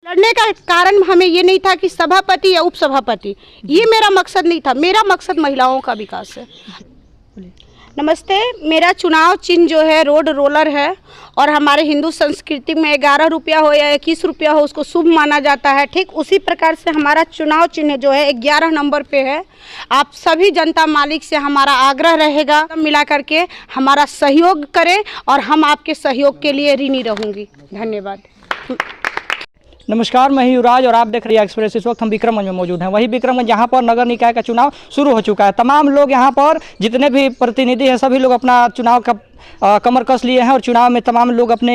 लड़ने का कारण हमें ये नहीं था कि सभापति या उपसभापति, ये मेरा मकसद नहीं था। मेरा मकसद महिलाओं का विकास है। नमस्ते, मेरा चुनाव चिन्ह जो है रोड रोलर है और हमारे हिंदू संस्कृति में 11 रुपया हो या 21 रुपया हो उसको शुभ माना जाता है। ठीक उसी प्रकार से हमारा चुनाव चिन्ह जो है 11 नंबर पे है। आप सभी जनता मालिक से हमारा आग्रह रहेगा मिला करके हमारा सहयोग करें और हम आपके सहयोग के लिए ऋणी रहूँगी। धन्यवाद। नमस्कार, मैं युवराज और आप देख रहे हैं एक्सप्रेस। इस वक्त हम विक्रमगंज में मौजूद हैं। वही विक्रमगंज जहां पर नगर निकाय का चुनाव शुरू हो चुका है। तमाम लोग यहां पर जितने भी प्रतिनिधि हैं सभी लोग अपना चुनाव का कमर कस लिए हैं और चुनाव में तमाम लोग अपने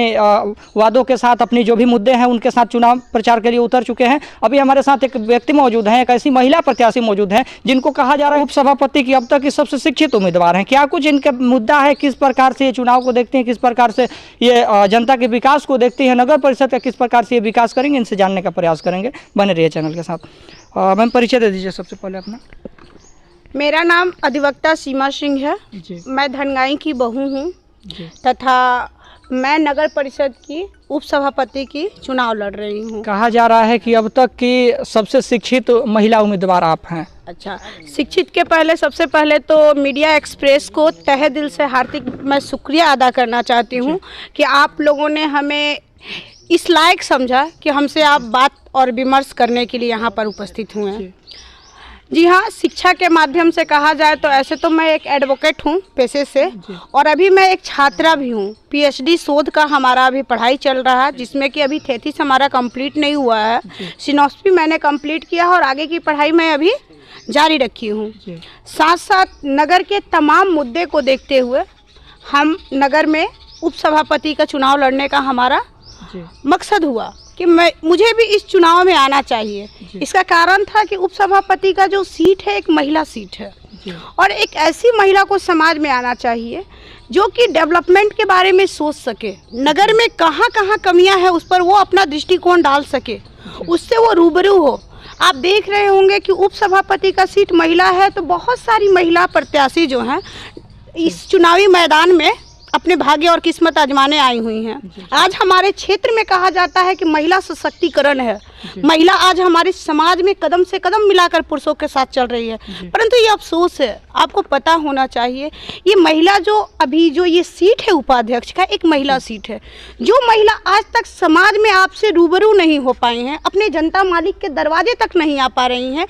वादों के साथ अपनी जो भी मुद्दे हैं उनके साथ चुनाव प्रचार के लिए उतर चुके हैं। अभी हमारे साथ एक व्यक्ति मौजूद हैं, एक ऐसी महिला प्रत्याशी मौजूद हैं जिनको कहा जा रहा है उपसभापति की अब तक की सबसे शिक्षित उम्मीदवार हैं। क्या कुछ इनका मुद्दा है, किस प्रकार से ये चुनाव को देखती हैं, किस प्रकार से ये जनता के विकास को देखती है, नगर परिषद का किस प्रकार से ये विकास करेंगे, इनसे जानने का प्रयास करेंगे। बने रहिए चैनल के साथ। मैम, परिचय दे दीजिए सबसे पहले अपना। मेरा नाम अधिवक्ता सीमा सिंह है। मैं धनगाई की बहू हूँ तथा मैं नगर परिषद की उपसभापति की चुनाव लड़ रही हूँ। कहा जा रहा है कि अब तक की सबसे शिक्षित महिला उम्मीदवार आप हैं। अच्छा, शिक्षित के पहले सबसे पहले तो मीडिया एक्सप्रेस को तहे दिल से हार्दिक मैं शुक्रिया अदा करना चाहती हूँ कि आप लोगों ने हमें इस लायक समझा कि हमसे आप बात और विमर्श करने के लिए यहाँ पर उपस्थित हुए हैं। जी हाँ, शिक्षा के माध्यम से कहा जाए तो ऐसे तो मैं एक एडवोकेट हूँ पेशे से और अभी मैं एक छात्रा भी हूँ। पीएचडी शोध का हमारा अभी पढ़ाई चल रहा है जिसमें कि अभी थीसिस हमारा कंप्लीट नहीं हुआ है। सिनॉप्सिस मैंने कंप्लीट किया और आगे की पढ़ाई मैं अभी जारी रखी हूँ। साथ साथ नगर के तमाम मुद्दे को देखते हुए हम नगर में उपसभापति का चुनाव लड़ने का हमारा मकसद हुआ कि मुझे भी इस चुनाव में आना चाहिए। इसका कारण था कि उपसभापति का जो सीट है एक महिला सीट है और एक ऐसी महिला को समाज में आना चाहिए जो कि डेवलपमेंट के बारे में सोच सके, नगर में कहाँ कहाँ कमियां हैं उस पर वो अपना दृष्टिकोण डाल सके, उससे वो रूबरू हो। आप देख रहे होंगे कि उपसभापति का सीट महिला है तो बहुत सारी महिला प्रत्याशी जो हैं इस चुनावी मैदान में अपने भाग्य और किस्मत आजमाने आई हुई हैं। आज हमारे क्षेत्र में कहा जाता है कि महिला सशक्तिकरण है। महिला आज हमारे समाज में कदम से कदम मिलाकर पुरुषों के साथ चल रही है, परंतु ये अफसोस है, आपको पता होना चाहिए ये महिला जो अभी जो ये सीट है उपाध्यक्ष का एक महिला सीट है। जो महिला आज तक समाज में आपसे रूबरू नहीं हो पाई हैं, अपने जनता मालिक के दरवाजे तक नहीं आ पा रही हैं,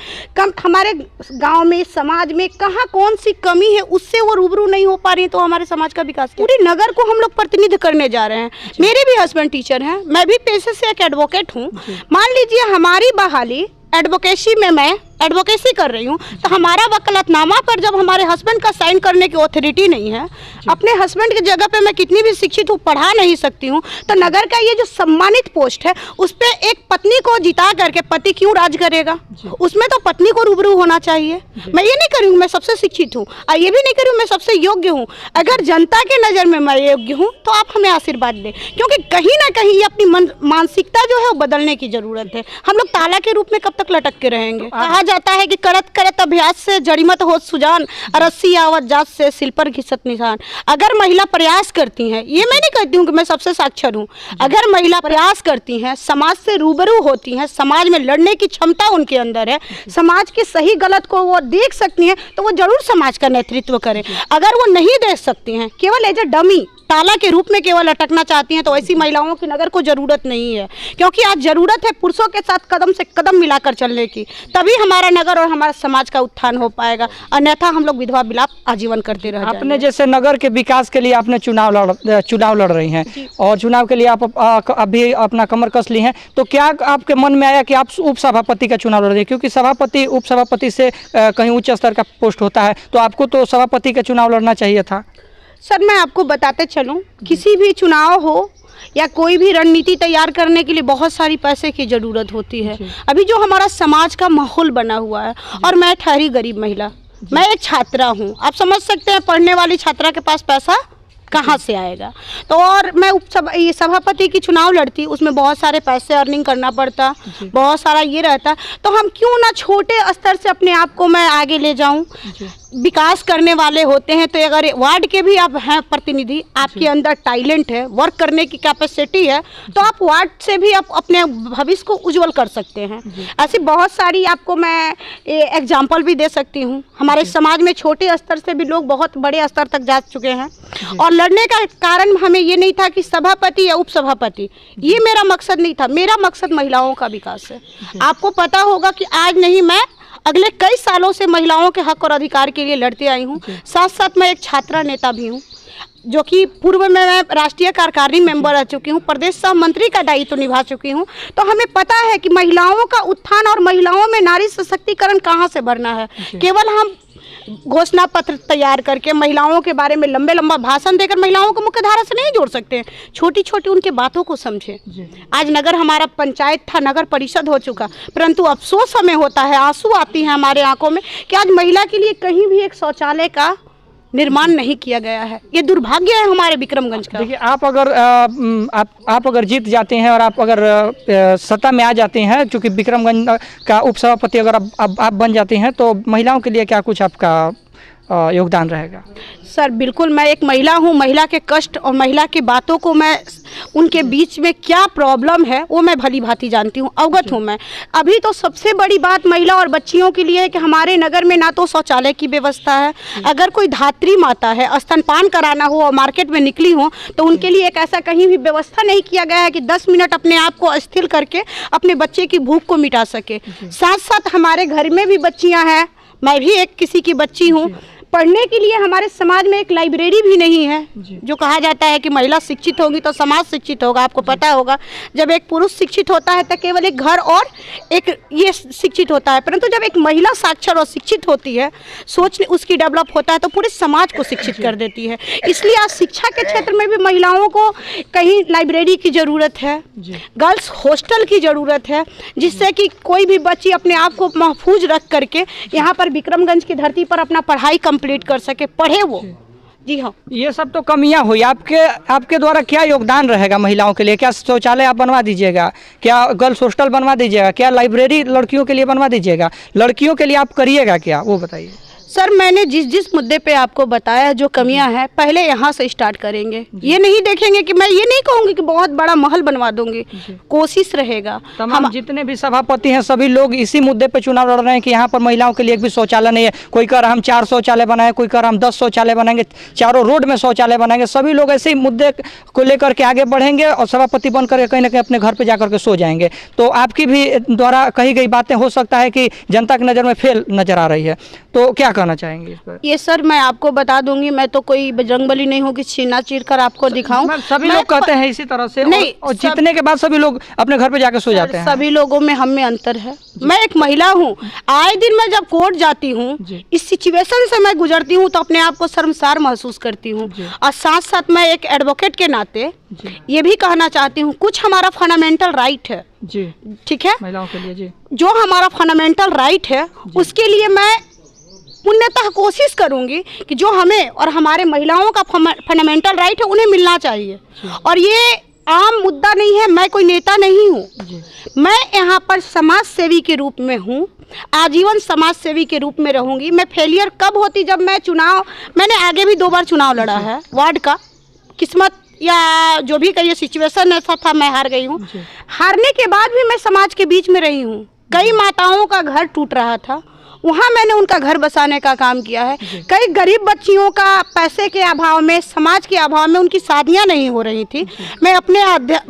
हमारे गाँव में समाज में कहाँ कौन सी कमी है उससे वो रूबरू नहीं हो पा रही, तो हमारे समाज का विकास पूरी नगर को हम लोग प्रतिनिधित्व करने जा रहे हैं। मेरे भी हस्बैंड टीचर हैं, मैं भी पेशे से एक एडवोकेट हूँ। मान लीजिए हमारी बहाली एडवोकेसी में मैं एडवोकेसी कर रही हूँ तो हमारा वकालतनामा पर जब हमारे हस्बैंड का साइन करने की ऑथोरिटी नहीं है, अपने हस्बैंड की जगह पे मैं कितनी भी शिक्षित हूँ, पढ़ा नहीं सकती हूँ, तो नगर का ये जो सम्मानित पोस्ट है उस पे एक पत्नी को जिता करके पति क्यों राज करेगा? उसमें तो पत्नी को रूबरू होना चाहिए। मैं ये नहीं करूँ मैं सबसे शिक्षित हूँ और ये भी नहीं करूँ मैं सबसे योग्य हूँ। अगर जनता के नज़र में मैं योग्य हूँ तो आप हमें आशीर्वाद दें, क्योंकि कहीं ना कहीं ये अपनी मानसिकता जो है वो बदलने की ज़रूरत है। हम लोग ताला के रूप में कब तक लटक के रहेंगे? कहा जाता है कि करत करत अभ्यास से जड़ीमत हो सुजान, रस्सी आवत जात से सिल पर घिसत निशान। अगर महिला प्रयास करती हैं, ये मैं नहीं कहती हूँ कि मैं सबसे साक्षर हूँ, अगर महिला प्रयास करती हैं, समाज से रूबरू होती हैं, समाज में लड़ने की क्षमता उनके अंदर है, समाज के सही गलत को वो देख सकती हैं, तो वो जरूर समाज का नेतृत्व करें। अगर वो नहीं देख सकती हैं, केवल एज ए डमी ताला के रूप में केवल अटकना चाहती हैं, तो ऐसी महिलाओं की नगर को जरूरत नहीं है, क्योंकि आज जरूरत है पुरुषों के साथ कदम से कदम मिलाकर चलने की, तभी हमारा नगर और हमारा समाज का उत्थान हो पाएगा, अन्यथा हम लोग विधवा विलाप आजीवन करते रह जाएंगे। आपने जैसे नगर के विकास के लिए आपने चुनाव लड़ रही हैं और चुनाव के लिए आप अभी अपना कमर कस ली हैं, तो क्या आपके मन में आया कि आप उपसभापति का चुनाव लड़ रही हैं? क्योंकि सभापति उपसभापति से कहीं उच्च स्तर का पोस्ट होता है, तो आपको तो सभापति का चुनाव लड़ना चाहिए था। सर, मैं आपको बताते चलूं, किसी भी चुनाव हो या कोई भी रणनीति तैयार करने के लिए बहुत सारी पैसे की ज़रूरत होती है। अभी जो हमारा समाज का माहौल बना हुआ है, और मैं ठहरी गरीब महिला, मैं एक छात्रा हूँ, आप समझ सकते हैं पढ़ने वाली छात्रा के पास पैसा कहाँ से आएगा। तो और मैं सभापति की चुनाव लड़ती, उसमें बहुत सारे पैसे अर्निंग करना पड़ता, बहुत सारा ये रहता, तो हम क्यों ना छोटे स्तर से अपने आप को मैं आगे ले जाऊं। विकास करने वाले होते हैं, तो अगर वार्ड के भी आप हैं प्रतिनिधि, आपके अंदर टैलेंट है, वर्क करने की कैपेसिटी है, तो आप वार्ड से भी आप अपने भविष्य को उज्जवल कर सकते हैं। ऐसी बहुत सारी आपको मैं एग्जांपल भी दे सकती हूँ। हमारे समाज में छोटे स्तर से भी लोग बहुत बड़े स्तर तक जा चुके हैं, और लड़ने का कारण हमें ये नहीं था कि सभापति या उपसभापति, ये मेरा मकसद नहीं था। मेरा मकसद महिलाओं का विकास है। आपको पता होगा कि आज नहीं, मैं अगले कई सालों से महिलाओं के हक और अधिकार के लिए लड़ते आई हूँ। साथ साथ मैं एक छात्रा नेता भी हूँ, जो कि पूर्व में मैं राष्ट्रीय कार्यकारिणी मेंबर रह चुकी हूँ, प्रदेश सह मंत्री का दायित्व निभा चुकी हूँ। तो हमें पता है कि महिलाओं का उत्थान और महिलाओं में नारी सशक्तिकरण कहाँ से भरना है। केवल हम घोषणा पत्र तैयार करके महिलाओं के बारे में लंबे लंबा भाषण देकर महिलाओं को मुख्य धारा से नहीं जोड़ सकते हैं। छोटी छोटी उनके बातों को समझें। आज नगर हमारा पंचायत था, नगर परिषद हो चुका, परंतु अफसोस हमें होता है, आंसू आती हैं हमारे आंखों में कि आज महिला के लिए कहीं भी एक शौचालय का निर्माण नहीं किया गया है। ये दुर्भाग्य है हमारे विक्रमगंज का। देखिए, आप अगर जीत जाते हैं और आप अगर सत्ता में आ जाते हैं, चूँकि विक्रमगंज का उपसभापति अगर आप बन जाते हैं, तो महिलाओं के लिए क्या कुछ आपका योगदान रहेगा? सर बिल्कुल, मैं एक महिला हूँ। महिला के कष्ट और महिला की बातों को मैं, उनके बीच में क्या प्रॉब्लम है वो मैं भली भांति जानती हूँ, अवगत हूँ मैं। अभी तो सबसे बड़ी बात महिला और बच्चियों के लिए है कि हमारे नगर में ना तो शौचालय की व्यवस्था है। अगर कोई धात्री माता है, स्तनपान कराना हो और मार्केट में निकली हो, तो उनके लिए एक ऐसा कहीं भी व्यवस्था नहीं किया गया है कि 10 मिनट अपने आप को अस्थिर करके अपने बच्चे की भूख को मिटा सके। साथ साथ हमारे घर में भी बच्चियाँ हैं, मैं भी एक किसी की बच्ची हूँ। पढ़ने के लिए हमारे समाज में एक लाइब्रेरी भी नहीं है। जो कहा जाता है कि महिला शिक्षित होगी तो समाज शिक्षित होगा। आपको पता होगा, जब एक पुरुष शिक्षित होता है तो केवल एक घर और एक ये शिक्षित होता है, परंतु जब एक महिला साक्षर और शिक्षित होती है, सोच उसकी डेवलप होता है, तो पूरे समाज को शिक्षित कर देती है। इसलिए आज शिक्षा के क्षेत्र में भी महिलाओं को कहीं लाइब्रेरी की ज़रूरत है, गर्ल्स हॉस्टल की ज़रूरत है, जिससे कि कोई भी बच्ची अपने आप को महफूज रख करके यहाँ पर विक्रमगंज की धरती पर अपना पढ़ाई कंप्लीट कर सके, पढ़े वो। जी हाँ, ये सब तो कमियां हुई। आपके द्वारा क्या योगदान रहेगा महिलाओं के लिए? क्या शौचालय आप बनवा दीजिएगा? क्या गर्ल्स हॉस्टल बनवा दीजिएगा? क्या लाइब्रेरी लड़कियों के लिए बनवा दीजिएगा? लड़कियों के लिए आप करिएगा क्या, वो बताइए। सर मैंने जिस मुद्दे पे आपको बताया जो कमियां हैं, पहले यहाँ से स्टार्ट करेंगे। ये नहीं देखेंगे कि मैं ये नहीं कहूँगी कि बहुत बड़ा महल बनवा दूंगी, कोशिश रहेगा। हम जितने भी सभापति हैं सभी लोग इसी मुद्दे पे चुनाव लड़ रहे हैं कि यहाँ पर महिलाओं के लिए एक भी शौचालय नहीं है। कोई कह रहा हम 4 शौचालय बनाए, कोई कह रहा हम 10 शौचालय बनाएंगे, चारों रोड में शौचालय बनाएंगे। सभी लोग ऐसे ही मुद्दे को लेकर के आगे बढ़ेंगे और सभापति बन करके कहीं ना कहीं अपने घर पर जा करके सो जाएंगे। तो आपकी भी द्वारा कही गई बातें हो सकता है कि जनता की नज़र में फेल नजर आ रही है, तो क्या कहना चाहेंगे इस पर? ये सर मैं आपको बता दूंगी, मैं तो कोई बजरंगबली नहीं हूँ कि छीना चीर कर आपको दिखाऊं। सभी लोग कहते हैं इसी तरह से, नहीं, और जीतने के बाद सभी लोग अपने घर पे जाकर सो जाते हैं। सभी लोगों में हम में अंतर है। मैं एक महिला हूँ, आए दिन मैं जब कोर्ट जाती हूँ, इस सिचुएशन से मैं गुजरती हूँ तो अपने आप को शर्मसार महसूस करती हूँ। और साथ साथ मैं एक एडवोकेट के नाते ये भी कहना चाहती हूँ, कुछ हमारा फंडामेंटल राइट है जी, ठीक है, महिलाओं के लिए जी, जो हमारा फंडामेंटल राइट है उसके लिए मैं पूर्णतः कोशिश करूंगी कि जो हमें और हमारे महिलाओं का फंडामेंटल राइट है उन्हें मिलना चाहिए। और ये आम मुद्दा नहीं है, मैं कोई नेता नहीं हूँ, मैं यहाँ पर समाज सेवी के रूप में हूँ, आजीवन समाज सेवी के रूप में रहूँगी। मैं फेलियर कब होती, जब मैं मैंने आगे भी 2 बार चुनाव लड़ा है वार्ड का, किस्मत या जो भी कहिए सिचुएशन ऐसा था, मैं हार गई हूँ। हारने के बाद भी मैं समाज के बीच में रही हूँ। कई माताओं का घर टूट रहा था, वहाँ मैंने उनका घर बसाने का काम किया है। कई गरीब बच्चियों का पैसे के अभाव में, समाज के अभाव में उनकी शादियाँ नहीं हो रही थी, मैं अपने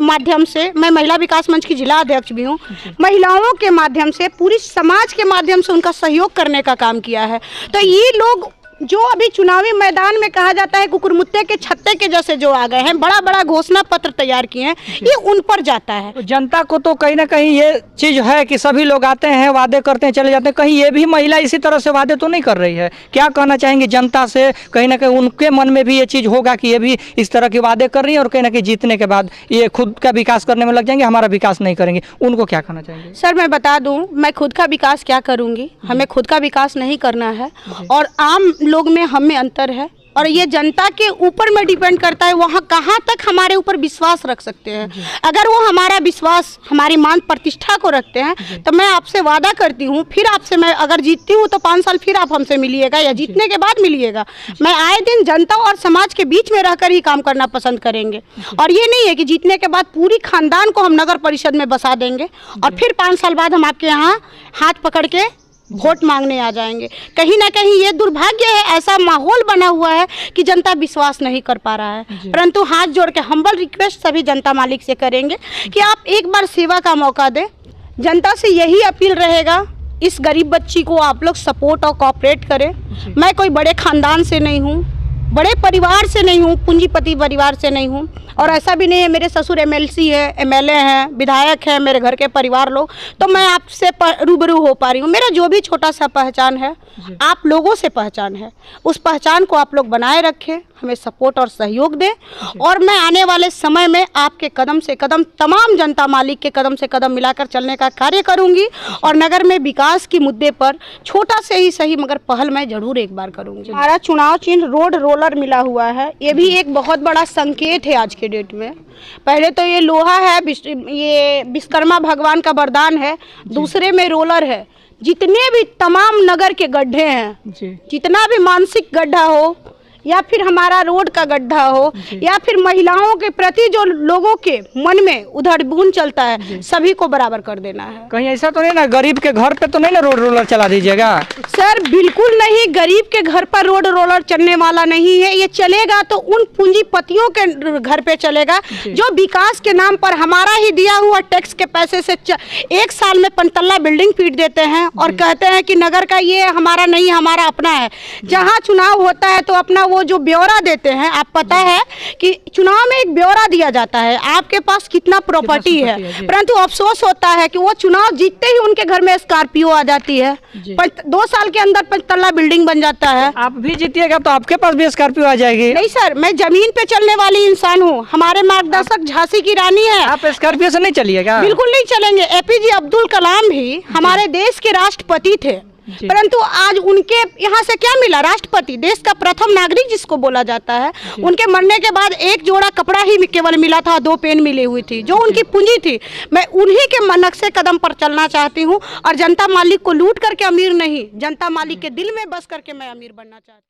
माध्यम से, मैं महिला विकास मंच की जिला अध्यक्ष भी हूँ, महिलाओं के माध्यम से, पूरी समाज के माध्यम से उनका सहयोग करने का काम किया है। तो ये लोग जो अभी चुनावी मैदान में कहा जाता है कुकुरमुत्ते के छत्ते के जैसे जो आ गए हैं, बड़ा बड़ा घोषणा पत्र तैयार किए हैं, ये उन पर जाता है। तो जनता को तो कहीं ना कहीं ये चीज़ है कि सभी लोग आते हैं, वादे करते हैं, चले जाते हैं। कहीं ये भी महिला इसी तरह से वादे तो नहीं कर रही है? क्या कहना चाहेंगे जनता से? कहीं ना कहीं उनके मन में भी ये चीज़ होगा कि ये भी इस तरह के वादे कर रही है और कहीं ना कहीं जीतने के बाद ये खुद का विकास करने में लग जाएंगे, हमारा विकास नहीं करेंगे। उनको क्या कहना चाहेंगे? सर मैं बता दूं, मैं खुद का विकास क्या करूंगी, हमें खुद का विकास नहीं करना है और आम लोग में हम में अंतर है। और ये जनता के ऊपर में डिपेंड करता है वहाँ कहाँ तक हमारे ऊपर विश्वास रख सकते हैं। अगर वो हमारा विश्वास, हमारी मान प्रतिष्ठा को रखते हैं तो मैं आपसे वादा करती हूँ, फिर आपसे मैं अगर जीतती हूँ तो 5 साल फिर आप हमसे मिलिएगा या जीतने के बाद मिलिएगा। मैं आए दिन जनता और समाज के बीच में रहकर ही काम करना पसंद करेंगे। और ये नहीं है कि जीतने के बाद पूरी खानदान को हम नगर परिषद में बसा देंगे और फिर 5 साल बाद हम आपके यहाँ हाथ पकड़ के वोट मांगने आ जाएंगे। कहीं ना कहीं ये दुर्भाग्य है, ऐसा माहौल बना हुआ है कि जनता विश्वास नहीं कर पा रहा है। परंतु हाथ जोड़ के हम्बल रिक्वेस्ट सभी जनता मालिक से करेंगे कि आप एक बार सेवा का मौका दें। जनता से यही अपील रहेगा, इस गरीब बच्ची को आप लोग सपोर्ट और कोऑपरेट करें। मैं कोई बड़े खानदान से नहीं हूँ, बड़े परिवार से नहीं हूँ, पूंजीपति परिवार से नहीं हूँ, और ऐसा भी नहीं है मेरे ससुर एमएलसी है, एमएलए हैं, विधायक हैं, मेरे घर के परिवार लोग, तो मैं आपसे रूबरू हो पा रही हूँ। मेरा जो भी छोटा सा पहचान है आप लोगों से पहचान है, उस पहचान को आप लोग बनाए रखें, हमें सपोर्ट और सहयोग दें। और मैं आने वाले समय में आपके कदम से कदम, तमाम जनता मालिक के कदम से कदम मिलाकर चलने का कार्य करूंगी और नगर में विकास के मुद्दे पर छोटा से ही सही मगर पहल मैं जरूर एक बार करूंगी। हमारा चुनाव चिन्ह रोड रोलर मिला हुआ है, ये भी एक बहुत बड़ा संकेत है आज के डेट में। पहले तो ये लोहा है, ये विश्वकर्मा भगवान का वरदान है, दूसरे में रोलर है। जितने भी तमाम नगर के गड्ढे हैं, जितना भी मानसिक गड्ढा हो या फिर हमारा रोड का गड्ढा हो या फिर महिलाओं के प्रति जो लोगों के मन में उधड़-बुन चलता है, सभी को बराबर कर देना है। कहीं ऐसा तो नहीं ना गरीब के घर पे तो नहीं ना रोड रोलर चला दीजिएगा? सर बिल्कुल नहीं, गरीब के घर पर रोड रोलर चलने वाला नहीं है। ये चलेगा तो उन पूंजीपतियों के घर पे चलेगा जो विकास के नाम पर हमारा ही दिया हुआ टैक्स के पैसे से 1 साल में 5 तल्ला बिल्डिंग पीट देते हैं और कहते हैं कि नगर का ये हमारा नहीं, हमारा अपना है। जहाँ चुनाव होता है तो अपना वो जो ब्यौरा देते हैं, आप पता है कि चुनाव में एक ब्यौरा दिया जाता है आपके पास कितना प्रॉपर्टी है, परंतु अफसोस होता है कि वो चुनाव जीतते ही उनके घर में स्कॉर्पियो आ जाती है, 2 साल के अंदर 5 तल्ला बिल्डिंग बन जाता है। आप भी जीतिएगा तो आपके पास भी स्कॉर्पियो आ जाएगी? नहीं सर, मैं जमीन पे चलने वाली इंसान हूँ, हमारे मार्गदर्शक झांसी की रानी है। आप स्कॉर्पियो से नहीं चलिएगा? बिल्कुल नहीं चलेंगे। एपीजे अब्दुल कलाम भी हमारे देश के राष्ट्रपति थे, परंतु आज उनके यहाँ से क्या मिला? राष्ट्रपति, देश का प्रथम नागरिक जिसको बोला जाता है। उनके मरने के बाद एक जोड़ा कपड़ा ही केवल मिला था, 2 पेन मिली हुई थी, जो उनकी पूंजी थी। मैं उन्हीं के नक्शे कदम पर चलना चाहती हूँ और जनता मालिक को लूट करके अमीर नहीं, जनता मालिक के दिल में बस करके मैं अमीर बनना चाहती हूँ।